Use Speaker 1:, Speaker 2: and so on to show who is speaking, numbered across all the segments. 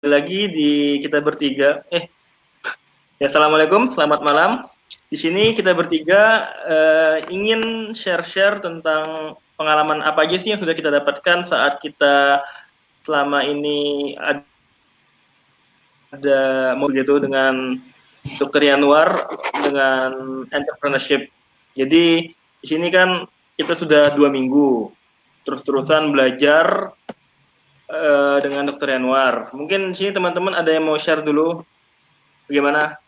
Speaker 1: lagi di kita bertiga. Ya, assalamualaikum, selamat malam. Di sini kita bertiga ingin share-share tentang pengalaman apa aja sih yang sudah kita dapatkan saat kita selama ini ada mau gitu dengan Dr. Yanuar dengan entrepreneurship. Jadi di sini kan kita sudah 2 minggu terus-terusan belajar dengan Dr. Yanuar. Mungkin di sini teman-teman ada yang mau share dulu bagaimana?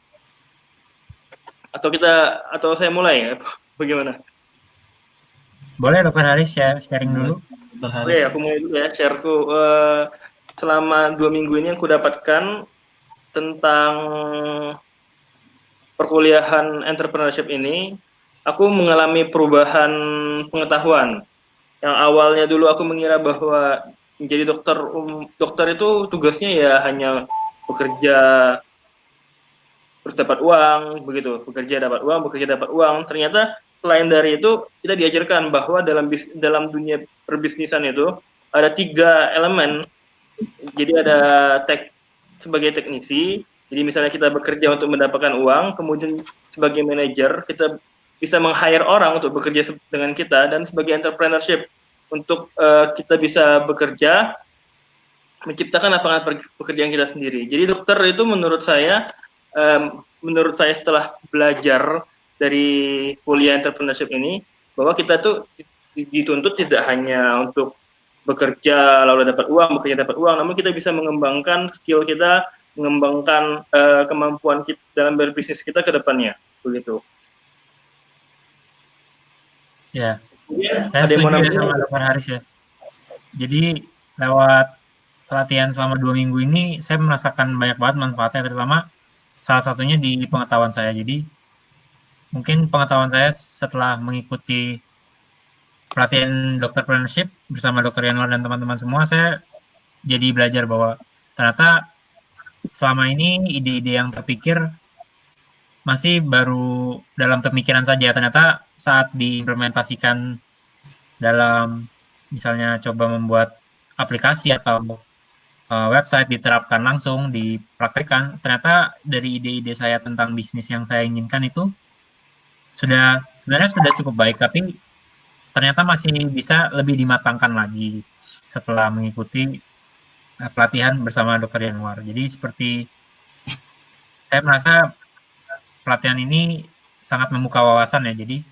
Speaker 1: Atau saya mulai atau bagaimana?
Speaker 2: Boleh Dokter Haris sharing dulu.
Speaker 1: Oke, aku mulai dulu ya shareku. Selama 2 minggu ini yang aku dapatkan tentang perkuliahan entrepreneurship ini, aku mengalami perubahan pengetahuan. Yang awalnya dulu aku mengira bahwa menjadi dokter itu tugasnya ya hanya bekerja terus dapat uang, begitu. Bekerja dapat uang. Ternyata selain dari itu kita diajarkan bahwa dalam dunia perbisnisan itu ada 3 elemen. Jadi ada sebagai teknisi, jadi misalnya kita bekerja untuk mendapatkan uang, kemudian sebagai manajer kita bisa meng-hire orang untuk bekerja dengan kita, dan sebagai entrepreneurship untuk kita bisa bekerja menciptakan lapangan pekerjaan kita sendiri. Jadi dokter itu menurut saya setelah belajar dari kuliah entrepreneurship ini, bahwa kita tuh dituntut tidak hanya untuk bekerja dapat uang, namun kita bisa mengembangkan skill kita, mengembangkan kemampuan kita dalam berbisnis kita ke depannya, begitu.
Speaker 2: Ya,
Speaker 1: Kemudian
Speaker 2: saya
Speaker 1: ada yang mau
Speaker 2: setuju ya sama
Speaker 1: nambahin?
Speaker 2: Dokter Haris ya. Jadi lewat pelatihan selama 2 minggu ini, saya merasakan banyak banget manfaatnya, terutama salah satunya di pengetahuan saya. Jadi mungkin pengetahuan saya setelah mengikuti pelatihan dokterpreneurship bersama Dokter Yanuar dan teman-teman semua, saya jadi belajar bahwa ternyata selama ini ide-ide yang terpikir masih baru dalam pemikiran saja. Ternyata saat diimplementasikan dalam misalnya coba membuat aplikasi atau website, diterapkan langsung, dipraktekkan, ternyata dari ide-ide saya tentang bisnis yang saya inginkan itu sebenarnya sudah cukup baik, tapi ternyata masih bisa lebih dimatangkan lagi setelah mengikuti pelatihan bersama Dokter Yanuar. Jadi seperti saya merasa pelatihan ini sangat membuka wawasan ya. Jadi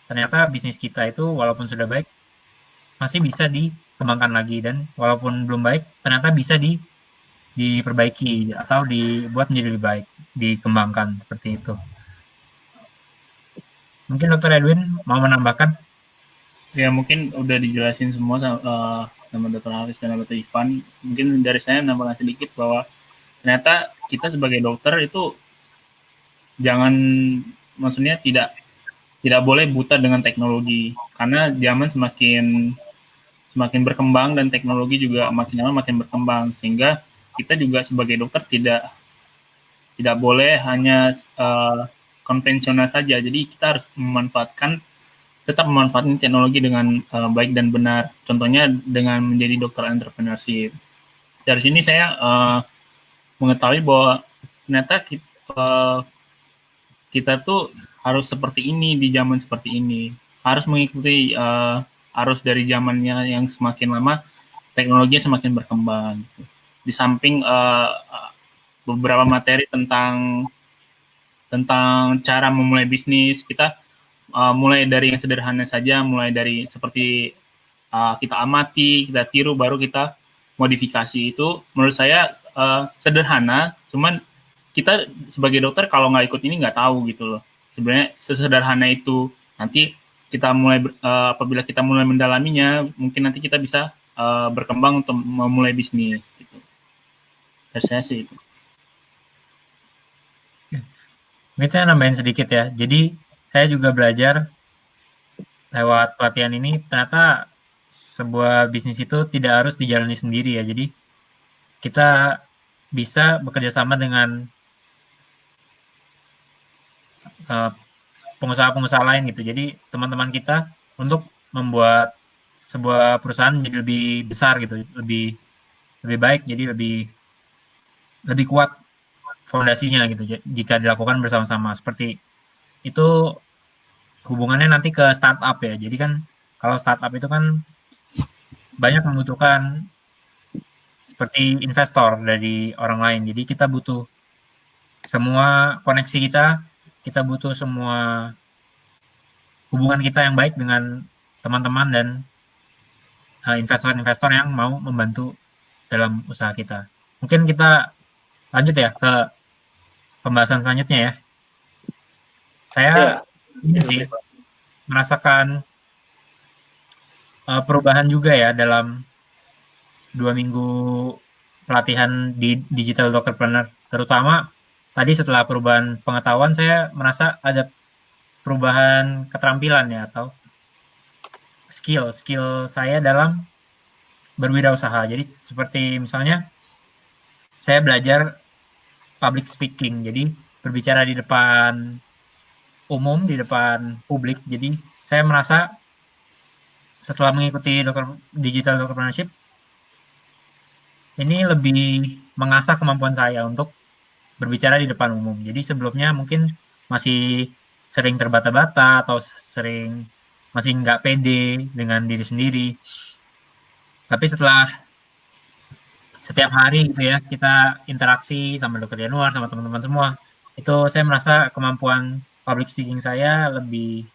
Speaker 2: ternyata bisnis kita itu walaupun sudah baik masih bisa dikembangkan lagi, dan walaupun belum baik ternyata bisa diperbaiki atau dibuat menjadi lebih baik, dikembangkan seperti itu. Mungkin Dokter Edwin mau menambahkan?
Speaker 3: Ya mungkin udah dijelasin semua sama Dr. Haris dan Dr. Ivan. Mungkin dari saya nambahkan sedikit bahwa ternyata kita sebagai dokter itu jangan, maksudnya tidak boleh buta dengan teknologi, karena zaman semakin berkembang dan teknologi juga makin lama makin berkembang, sehingga kita juga sebagai dokter tidak boleh hanya konvensional saja. Jadi kita harus tetap memanfaatkan teknologi dengan baik dan benar. Contohnya dengan menjadi dokter entrepreneurship. Dari sini saya mengetahui bahwa ternyata kita tuh harus seperti ini di zaman seperti ini. Harus mengikuti arus dari zamannya yang semakin lama, teknologinya semakin berkembang. Di samping beberapa materi tentang cara memulai bisnis, kita mulai dari yang sederhana saja, mulai dari seperti kita amati, kita tiru, baru kita modifikasi. Itu menurut saya sederhana, cuman kita sebagai dokter kalau nggak ikut ini nggak tahu gitu loh. Sebenarnya sesederhana itu. Nanti kita apabila kita mulai mendalaminya, mungkin nanti kita bisa berkembang untuk memulai bisnis gitu. Dari saya sih itu.
Speaker 2: Mungkin saya nambahin sedikit ya. Jadi saya juga belajar lewat pelatihan ini, ternyata sebuah bisnis itu tidak harus dijalani sendiri ya. Jadi kita bisa bekerja sama dengan pengusaha-pengusaha lain gitu. Jadi teman-teman kita untuk membuat sebuah perusahaan menjadi lebih besar gitu, lebih baik, jadi lebih lebih kuat fondasinya gitu jika dilakukan bersama-sama. Seperti itu hubungannya nanti ke startup ya. Jadi kan kalau startup itu kan banyak membutuhkan seperti investor dari orang lain. Jadi kita butuh semua koneksi kita butuh semua hubungan kita yang baik dengan teman-teman dan investor-investor yang mau membantu dalam usaha kita. Mungkin kita lanjut ya ke pembahasan selanjutnya ya. Saya
Speaker 1: Ya,
Speaker 2: ini sih merasakan perubahan juga ya dalam 2 minggu pelatihan di digital doctorpreneur. Terutama tadi setelah perubahan pengetahuan saya merasa ada perubahan keterampilan ya atau skill saya dalam berwirausaha. Jadi seperti misalnya saya belajar public speaking. Jadi berbicara di depan umum, di depan publik. Jadi saya merasa setelah mengikuti digital entrepreneurship ini lebih mengasah kemampuan saya untuk berbicara di depan umum. Jadi sebelumnya mungkin masih sering terbata-bata atau sering masih nggak pede dengan diri sendiri. Tapi setelah setiap hari gitu ya kita interaksi sama dokter Januar sama teman-teman semua, itu saya merasa kemampuan public speaking saya lebih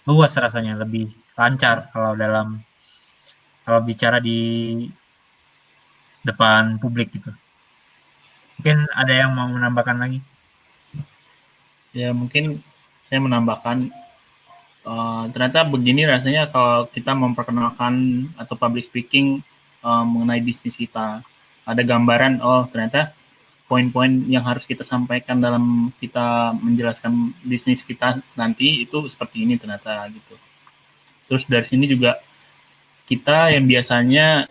Speaker 2: luas rasanya, lebih lancar kalau bicara di depan publik gitu. Mungkin ada yang mau menambahkan lagi?
Speaker 3: Ya mungkin saya menambahkan ternyata begini rasanya kalau kita memperkenalkan atau public speaking mengenai bisnis kita. Ada gambaran, oh ternyata poin-poin yang harus kita sampaikan dalam kita menjelaskan bisnis kita nanti itu seperti ini ternyata gitu. Terus dari sini juga kita yang biasanya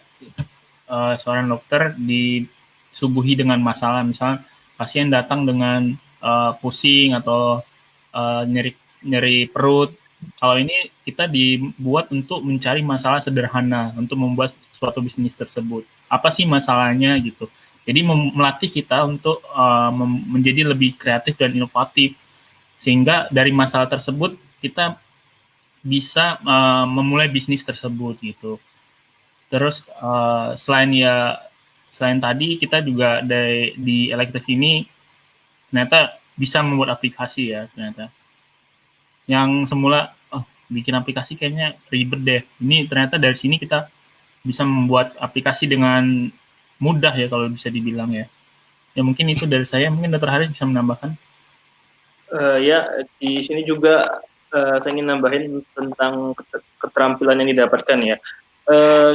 Speaker 3: seorang dokter disuguhi dengan masalah, misalnya pasien datang dengan pusing atau nyeri perut. Kalau ini kita dibuat untuk mencari masalah sederhana untuk membuat suatu bisnis tersebut. Apa sih masalahnya gitu. Jadi melatih kita untuk menjadi lebih kreatif dan inovatif. Sehingga dari masalah tersebut kita bisa memulai bisnis tersebut gitu. Terus selain tadi kita juga di elektif ini ternyata bisa membuat aplikasi ya ternyata. Yang semula bikin aplikasi kayaknya ribet deh. Ini ternyata dari sini kita bisa membuat aplikasi dengan mudah ya kalau bisa dibilang ya. Ya mungkin itu dari saya. Mungkin Dr. Haris bisa menambahkan.
Speaker 1: Ya, di sini juga saya ingin nambahin tentang keterampilan yang didapatkan ya.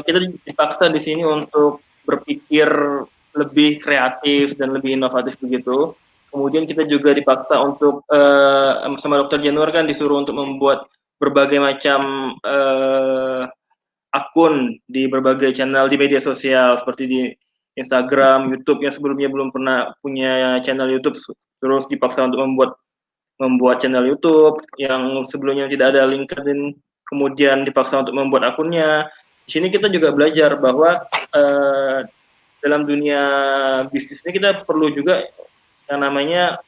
Speaker 1: Kita dipaksa di sini untuk berpikir lebih kreatif dan lebih inovatif begitu. Kemudian kita juga dipaksa untuk sama Dokter Januar kan disuruh untuk membuat berbagai macam akun di berbagai channel di media sosial seperti di Instagram, YouTube yang sebelumnya belum pernah punya channel YouTube, terus dipaksa untuk membuat channel YouTube yang sebelumnya tidak ada LinkedIn, kemudian dipaksa untuk membuat akunnya. Di sini kita juga belajar bahwa dalam dunia bisnis ini kita perlu juga yang namanya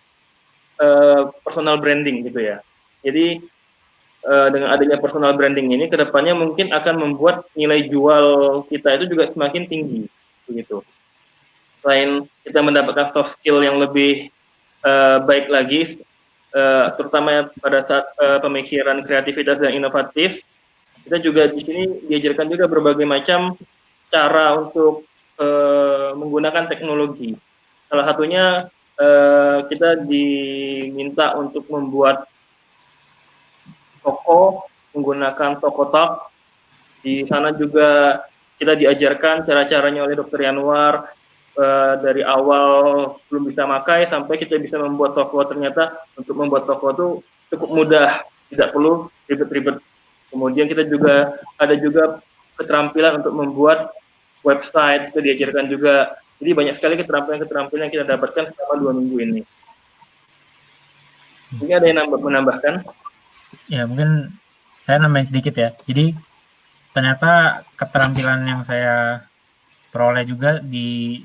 Speaker 1: personal branding gitu ya. Jadi dengan adanya personal branding ini kedepannya mungkin akan membuat nilai jual kita itu juga semakin tinggi begitu. Selain kita mendapatkan soft skill yang lebih baik lagi, terutama pada saat pemikiran kreativitas dan inovatif, kita juga di sini diajarkan juga berbagai macam cara untuk menggunakan teknologi. Salah satunya kita diminta untuk membuat toko menggunakan Tokotalk. Di sana juga kita diajarkan cara-caranya oleh Dr. Januar dari awal belum bisa makai sampai kita bisa membuat toko. Ternyata untuk membuat toko itu cukup mudah, tidak perlu ribet-ribet. Kemudian kita juga ada juga keterampilan untuk membuat website, kita diajarkan juga. Jadi banyak sekali keterampilan-keterampilan yang kita dapatkan selama 2 minggu ini. Mungkin ada yang menambahkan?
Speaker 2: Ya mungkin saya nambahin sedikit ya. Jadi ternyata keterampilan yang saya peroleh juga di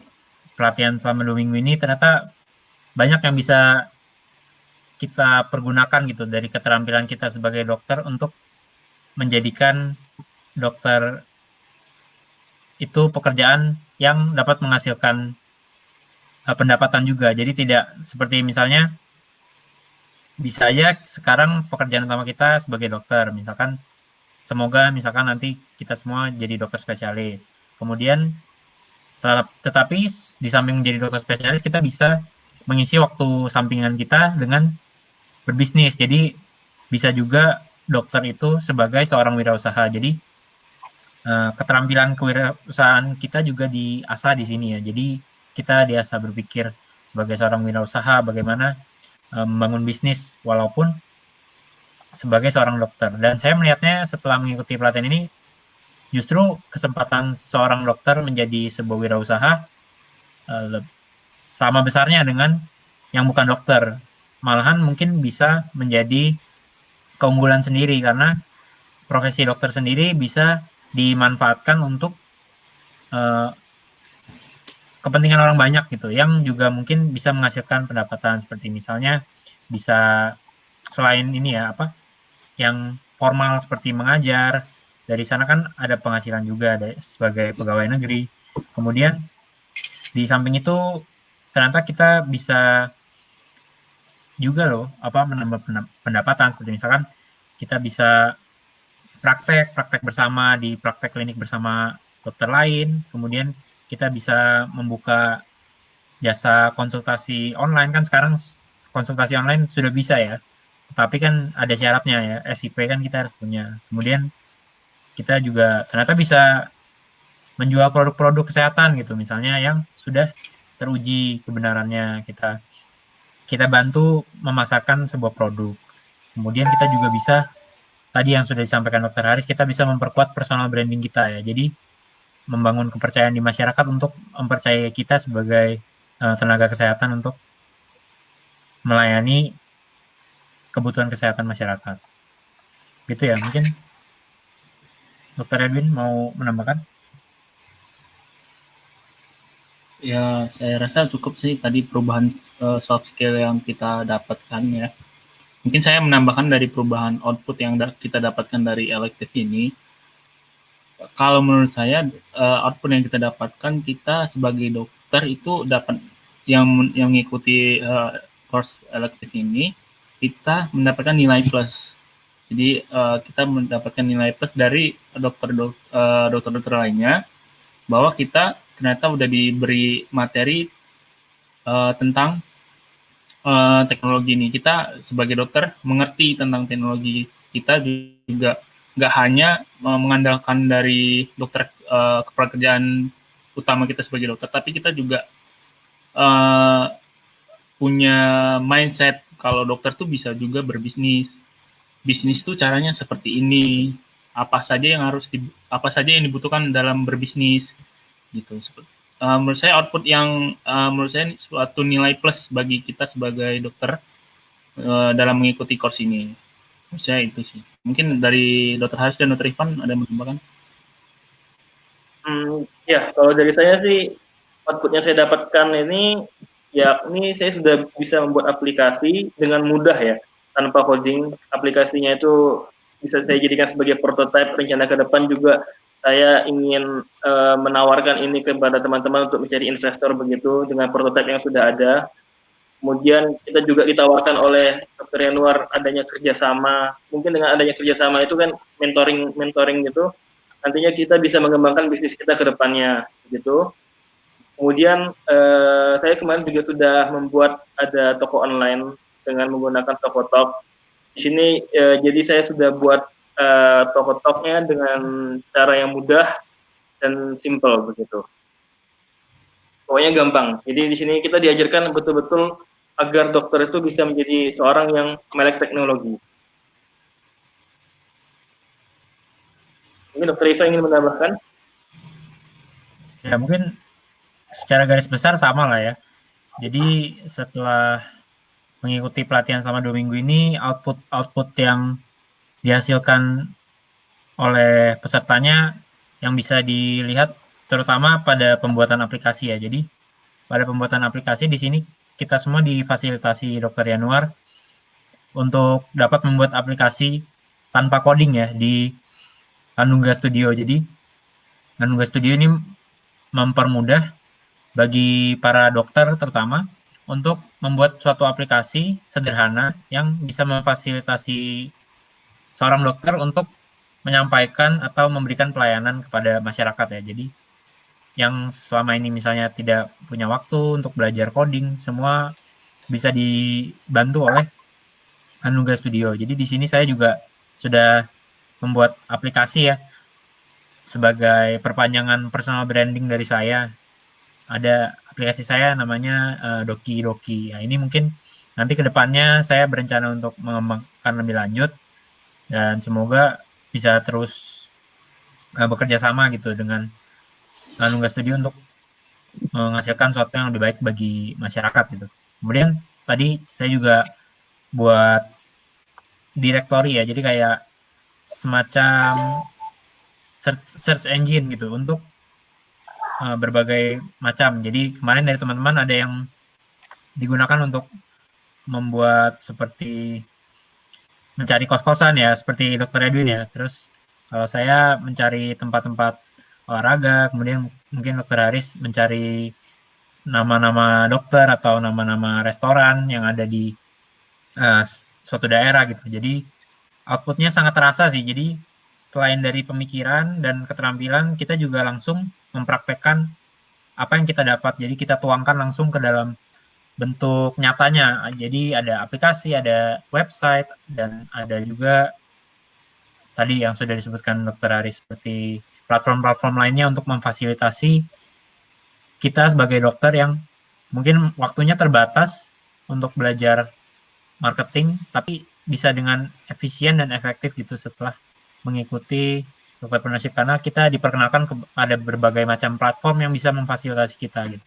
Speaker 2: pelatihan selama 2 minggu ini ternyata banyak yang bisa kita pergunakan gitu dari keterampilan kita sebagai dokter untuk menjadikan dokter itu pekerjaan yang dapat menghasilkan pendapatan juga. Jadi tidak seperti misalnya bisa aja sekarang pekerjaan utama kita sebagai dokter, misalkan semoga misalkan nanti kita semua jadi dokter spesialis. Kemudian tetapi di samping menjadi dokter spesialis kita bisa mengisi waktu sampingan kita dengan berbisnis. Jadi bisa juga dokter itu sebagai seorang wirausaha. Jadi keterampilan kewirausahaan kita juga diasah di sini ya. Jadi kita diasah berpikir sebagai seorang wirausaha bagaimana membangun bisnis walaupun sebagai seorang dokter. Dan saya melihatnya setelah mengikuti pelatihan ini justru kesempatan seorang dokter menjadi sebuah wirausaha sama besarnya dengan yang bukan dokter. Malahan mungkin bisa menjadi keunggulan sendiri karena profesi dokter sendiri bisa dimanfaatkan untuk kepentingan orang banyak gitu, yang juga mungkin bisa menghasilkan pendapatan seperti misalnya bisa selain ini ya yang formal seperti mengajar, dari sana kan ada penghasilan juga sebagai pegawai negeri. Kemudian di samping itu ternyata kita bisa juga loh menambah pendapatan seperti misalkan kita bisa praktek bersama di praktek klinik bersama dokter lain, kemudian kita bisa membuka jasa konsultasi online. Kan sekarang konsultasi online sudah bisa ya, tapi kan ada syaratnya ya, SIP kan kita harus punya. Kemudian kita juga ternyata bisa menjual produk-produk kesehatan gitu, misalnya yang sudah teruji kebenarannya, kita bantu memasarkan sebuah produk. Kemudian kita juga bisa, tadi yang sudah disampaikan Dr. Haris, kita bisa memperkuat personal branding kita ya. Jadi membangun kepercayaan di masyarakat untuk mempercayai kita sebagai tenaga kesehatan untuk melayani kebutuhan kesehatan masyarakat. Gitu ya, mungkin Dr. Edwin mau menambahkan?
Speaker 3: Ya, saya rasa cukup sih tadi perubahan soft skill yang kita dapatkan ya. Mungkin saya menambahkan dari perubahan output yang kita dapatkan dari elektif ini. Kalau menurut saya output yang kita dapatkan, kita sebagai dokter itu dapat yang mengikuti course elektif ini, kita mendapatkan nilai plus. Jadi kita mendapatkan nilai plus dari dokter-dokter lainnya, bahwa kita ternyata udah diberi materi tentang teknologi ini. Kita sebagai dokter mengerti tentang teknologi. Kita juga nggak hanya mengandalkan dari dokter pekerjaan utama kita sebagai dokter, tapi kita juga punya mindset kalau dokter tuh bisa juga berbisnis. Bisnis tuh caranya seperti ini. Apa saja yang dibutuhkan dalam berbisnis gitu. Menurut saya output yang menurut saya suatu nilai plus bagi kita sebagai dokter dalam mengikuti course ini. Menurut saya itu sih. Mungkin dari Dr. Haris dan Dr. Ivan ada yang menambahkan?
Speaker 1: Ya, kalau dari saya sih output yang saya dapatkan ini saya sudah bisa membuat aplikasi dengan mudah ya, tanpa coding. Aplikasinya itu bisa saya jadikan sebagai prototipe. Rencana ke depan juga saya ingin menawarkan ini kepada teman-teman untuk mencari investor begitu dengan prototipe yang sudah ada. Kemudian kita juga ditawarkan oleh Dr. Yanuar adanya kerjasama. Mungkin dengan adanya kerjasama itu kan mentoring gitu. Nantinya kita bisa mengembangkan bisnis kita ke depannya begitu. Kemudian saya kemarin juga sudah membuat ada toko online dengan menggunakan Tokotalk. Di sini jadi saya sudah buat Tokotalknya dengan cara yang mudah dan simple begitu. Pokoknya gampang. Jadi di sini kita diajarkan betul-betul agar dokter itu bisa menjadi seorang yang melek teknologi. Mungkin Dr. Iva ingin menambahkan?
Speaker 2: Ya mungkin secara garis besar sama lah ya. Jadi setelah mengikuti pelatihan selama 2 minggu ini, output yang dihasilkan oleh pesertanya yang bisa dilihat terutama pada pembuatan aplikasi ya. Jadi pada pembuatan aplikasi. Di sini kita semua difasilitasi Dr. Yanuar untuk dapat membuat aplikasi tanpa coding ya di Anungga Studio. Jadi Anungga Studio ini mempermudah bagi para dokter terutama untuk membuat suatu aplikasi sederhana yang bisa memfasilitasi seorang dokter untuk menyampaikan atau memberikan pelayanan kepada masyarakat ya. Jadi yang selama ini misalnya tidak punya waktu untuk belajar coding, semua bisa dibantu oleh Anuga Studio. Jadi di sini saya juga sudah membuat aplikasi ya sebagai perpanjangan personal branding dari saya. Ada aplikasi saya namanya Doki Doki. Nah, ini mungkin nanti ke depannya saya berencana untuk mengembangkan lebih lanjut dan semoga bisa terus bekerja sama gitu dengan Anungga Studio untuk menghasilkan sesuatu yang lebih baik bagi masyarakat gitu. Kemudian tadi saya juga buat directory ya, jadi kayak semacam search engine gitu untuk berbagai macam. Jadi kemarin dari teman-teman ada yang digunakan untuk membuat seperti mencari kos-kosan ya, seperti Dr. Edwin ya. Terus kalau saya mencari tempat-tempat olahraga, kemudian mungkin Dr. Haris mencari nama-nama dokter atau nama-nama restoran yang ada di suatu daerah gitu. Jadi outputnya sangat terasa sih. Jadi selain dari pemikiran dan keterampilan, kita juga langsung mempraktekkan apa yang kita dapat. Jadi kita tuangkan langsung ke dalam bentuk nyatanya. Jadi ada aplikasi, ada website, dan ada juga tadi yang sudah disebutkan Dr. Haris seperti platform-platform lainnya untuk memfasilitasi kita sebagai dokter yang mungkin waktunya terbatas untuk belajar marketing, tapi bisa dengan efisien dan efektif gitu setelah mengikuti Doctorpreneurship, karena kita diperkenalkan kepada berbagai macam platform yang bisa memfasilitasi kita gitu.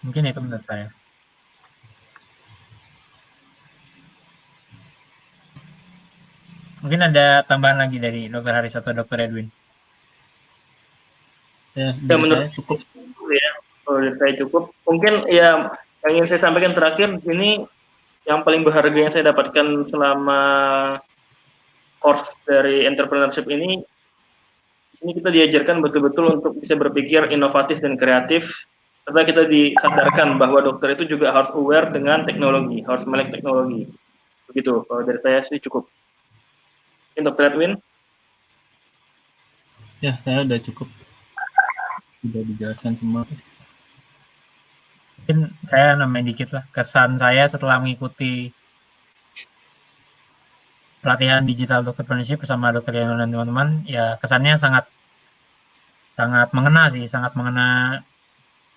Speaker 2: Mungkin itu menurut saya. Mungkin ada tambahan lagi dari Dr. Haris atau Dr. Edwin?
Speaker 3: Ya,
Speaker 1: menurut
Speaker 3: saya cukup.
Speaker 1: Ya, menurut saya cukup. Mungkin ya yang ingin saya sampaikan terakhir, ini yang paling berharga yang saya dapatkan selama course dari entrepreneurship ini kita diajarkan betul-betul untuk bisa berpikir inovatif dan kreatif, serta kita disadarkan bahwa dokter itu juga harus aware dengan teknologi, harus melek teknologi. Begitu, kalau dari saya sih cukup. Ini Dr. Edwin?
Speaker 3: Ya, saya udah cukup. Sudah dijelaskan semua.
Speaker 2: Mungkin saya nambahin dikit lah. Kesan saya setelah mengikuti pelatihan digital Doctorpreneurship bersama Dr. Yanuar dan teman-teman, ya kesannya sangat mengena sih, sangat mengena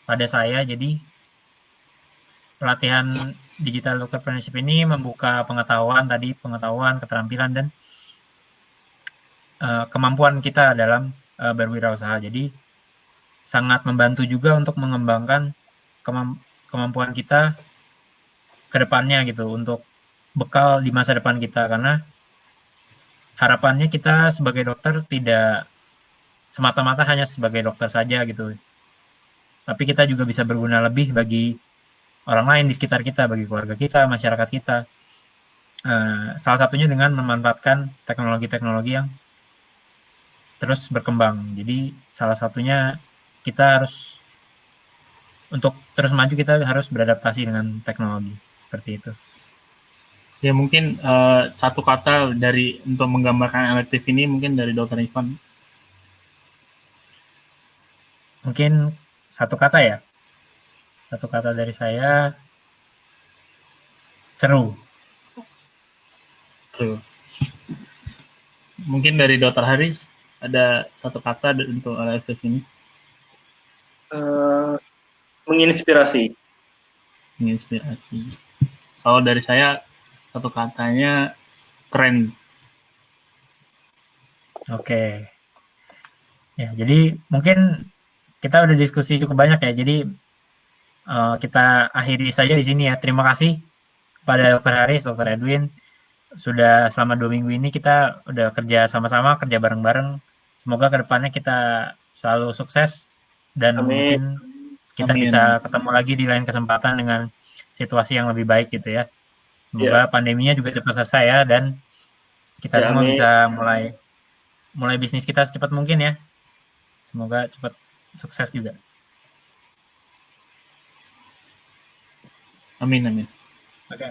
Speaker 2: pada saya. Jadi pelatihan digital Doctorpreneurship ini membuka pengetahuan, keterampilan, dan kemampuan kita dalam berwirausaha. Jadi sangat membantu juga untuk mengembangkan kemampuan kita ke depannya gitu, untuk bekal di masa depan kita, karena harapannya kita sebagai dokter tidak semata-mata hanya sebagai dokter saja gitu, tapi kita juga bisa berguna lebih bagi orang lain di sekitar kita, bagi keluarga kita, masyarakat kita, salah satunya dengan memanfaatkan teknologi-teknologi yang terus berkembang. Jadi salah satunya kita harus, untuk terus maju, kita harus beradaptasi dengan teknologi, seperti itu.
Speaker 3: Ya mungkin satu kata dari untuk menggambarkan elektif ini mungkin dari Dr. Ivan.
Speaker 2: Mungkin satu kata ya. Satu kata dari saya, seru.
Speaker 3: Seru. Mungkin dari Dr. Haris ada satu kata untuk elektif ini.
Speaker 1: Menginspirasi.
Speaker 3: Menginspirasi. Kalau dari saya satu katanya keren.
Speaker 2: Oke. Ya, jadi mungkin kita udah diskusi cukup banyak ya. Jadi kita akhiri saja di sini ya. Terima kasih pada Dr. Haris, Dr. Edwin. Sudah selama 2 minggu ini kita udah kerja sama-sama, kerja bareng-bareng. Semoga kedepannya kita selalu sukses dan
Speaker 1: Amin.
Speaker 2: mungkin kita
Speaker 3: Amin.
Speaker 2: bisa ketemu lagi di lain kesempatan dengan situasi yang lebih baik gitu ya. Semoga pandeminya juga cepat selesai ya dan kita
Speaker 1: Ya,
Speaker 2: semua
Speaker 1: amin.
Speaker 2: bisa mulai bisnis kita secepat mungkin ya. Semoga cepat sukses juga.
Speaker 3: Amin, amin.
Speaker 2: Oke.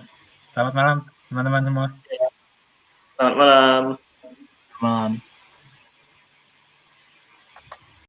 Speaker 2: Selamat malam teman-teman semua.
Speaker 1: Selamat malam.
Speaker 3: Malam.